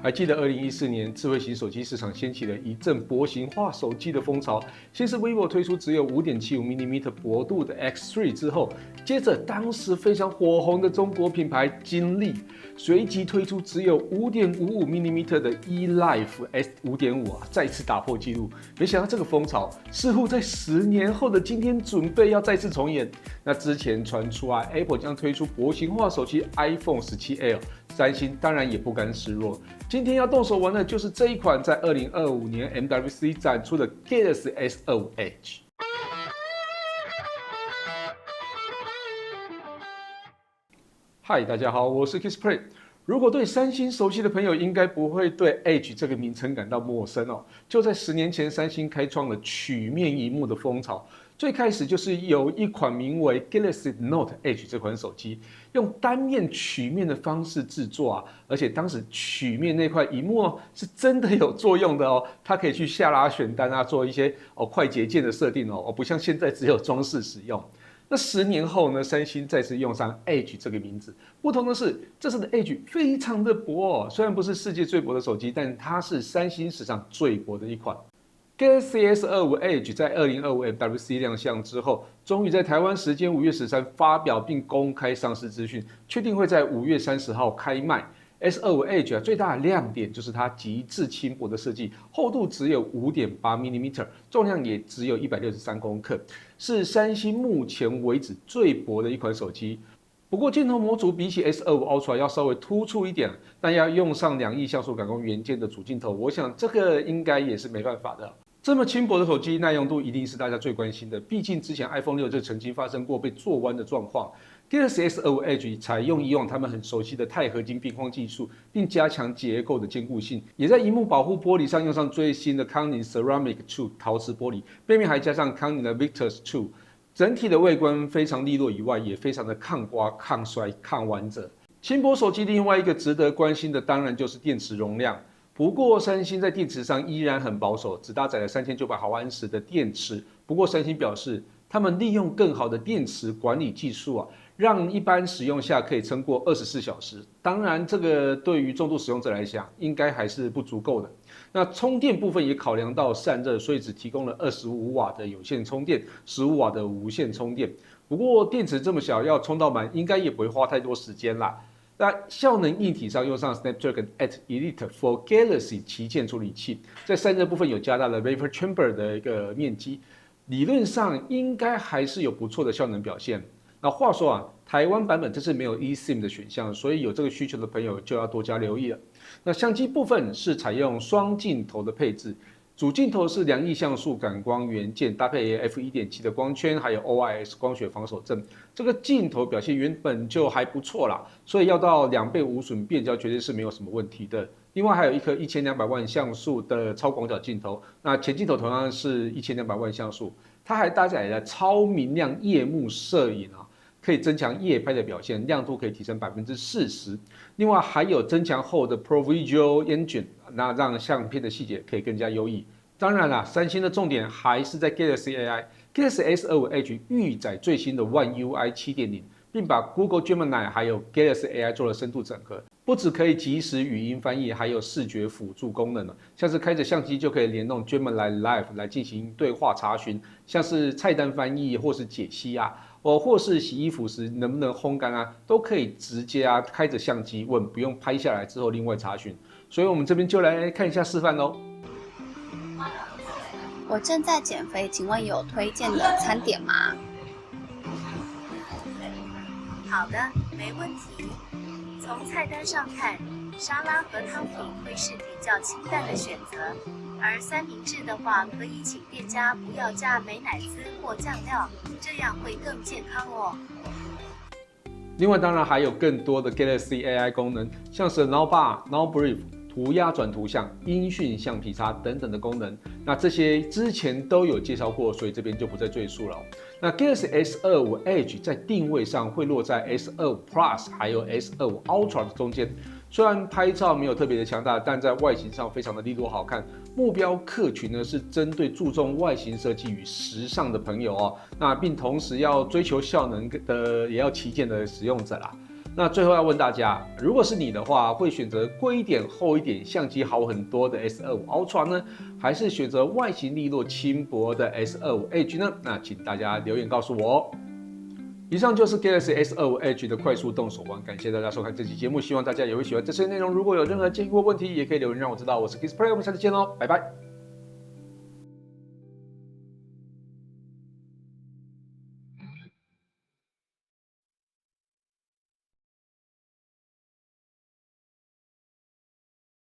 还记得2014年智慧型手机市场掀起了一阵薄型化手机的风潮，先是 vivo 推出只有 5.75mm 薄度的 X3 之后，接着当时非常火红的中国品牌金立，随即推出只有 5.55mm 的 eLife S5.5再次打破纪录。没想到这个风潮似乎在10年后的今天准备要再次重演。那之前传出Apple 将推出薄型化手机 iPhone 17L， 三星当然也不甘示弱。今天要动手玩的就是这一款在2025年 MWC 展出的 Galaxy S25 Edge。嗨，大家好，我是 Kissplay。如果对三星熟悉的朋友，应该不会对 Edge 这个名称感到陌生哦。就在10年前，三星开创了曲面萤幕的风潮。最开始就是有一款名为 Galaxy Note Edge 这款手机，用单面曲面的方式制作而且当时曲面那块萤幕是真的有作用的哦，它可以去下拉选单做一些快捷键的设定不像现在只有装饰使用。那10年后呢，三星再次用上 Edge 这个名字，不同的是，这次的 Edge 非常的薄虽然不是世界最薄的手机，但它是三星史上最薄的一款。Galaxy S25 Edge 在2025 MWC 亮相之后，终于在台湾时间5月13发表并公开上市资讯，确定会在5月30号开卖。S25 Edge 最大的亮点就是它极致轻薄的设计，厚度只有 5.8mm， 重量也只有163公克，是三星目前为止最薄的一款手机。不过镜头模组比起 S25 Ultra 要稍微突出一点，但要用上2亿像素感光元件的主镜头，我想这个应该也是没办法的。这么轻薄的手机，耐用度一定是大家最关心的。毕竟之前 iPhone 6就曾经发生过被做弯的状况。Galaxy S25 Edge 采用以往他们很熟悉的钛合金边框技术，并加强结构的坚固性，也在萤幕保护玻璃上用上最新的康宁 Ceramic 2陶瓷玻璃，背面还加上康宁的 Victus 2。整体的外观非常利落以外，也非常的抗刮、抗摔、抗弯折。轻薄手机另外一个值得关心的，当然就是电池容量。不过三星在电池上依然很保守，只搭载了3900毫安时的电池。不过三星表示，他们利用更好的电池管理技术让一般使用下可以撑过24小时。当然，这个对于重度使用者来讲，应该还是不足够的。那充电部分也考量到散热，所以只提供了25瓦的有线充电，15瓦的无线充电。不过电池这么小，要充到满，应该也不会花太多时间啦。那效能硬体上用上 Snapdragon 8 Elite for Galaxy 旗舰处理器，在散热部分有加大了 Vapor Chamber 的一个面积，理论上应该还是有不错的效能表现。那话说台湾版本这次没有 eSIM 的选项，所以有这个需求的朋友就要多加留意了。那相机部分是采用双镜头的配置，主镜头是2亿像素感光元件，搭配 f1.7 的光圈，还有 OIS 光学防手震。这个镜头表现原本就还不错啦，所以要到2倍无损变焦绝对是没有什么问题的。另外还有一颗1200万像素的超广角镜头，那前镜头同样是1200万像素，它还搭载了超明亮夜幕摄影可以增强夜拍的表现，亮度可以提升40%。另外还有增强后的 Pro Visual Engine， 那让相片的细节可以更加优异。当然啦，三星的重点还是在 Galaxy AI。Galaxy S25 Edge 预载最新的 One UI 7.0， 并把 Google Gemini 还有 Galaxy AI 做了深度整合，不只可以即时语音翻译，还有视觉辅助功能像是开着相机就可以联动 Gemini Live 来进行对话查询，像是菜单翻译或是解析或是洗衣服时能不能烘干都可以直接开着相机问，不用拍下来之后另外查询。所以我们这边就来看一下示范咯。我正在减肥，请问有推荐的餐点吗？好的，没问题。从菜单上看，沙拉和汤品会是比较清淡的选择，而三明治的话，可以请店家不要加美乃滋或酱料，这样会更健康哦。另外，当然还有更多的 Galaxy AI 功能，像是 Now Bar、Now Brief、涂鸦转图像、音讯橡皮擦等等的功能。那这些之前都有介绍过，所以这边就不再赘述了。那 Galaxy S25 Edge 在定位上会落在 S25 Plus 还有 S25 Ultra 的中间。虽然拍照没有特别的强大，但在外形上非常的利落好看。目标客群呢是针对注重外形设计与时尚的朋友那并同时要追求效能的也要旗舰的使用者啦。那最后要问大家，如果是你的话，会选择贵一点、厚一点、相机好很多的 S25 Ultra 呢，还是选择外形利落、轻薄的 S25 Edge 呢？那请大家留言告诉我哦。以上就是 Galaxy S25 Edge 的快速动手玩，感谢大家收看这期节目，希望大家也会喜欢这些内容。如果有任何建议或问题，也可以留言让我知道。我是 Kisplay，我们下次见喽，拜拜。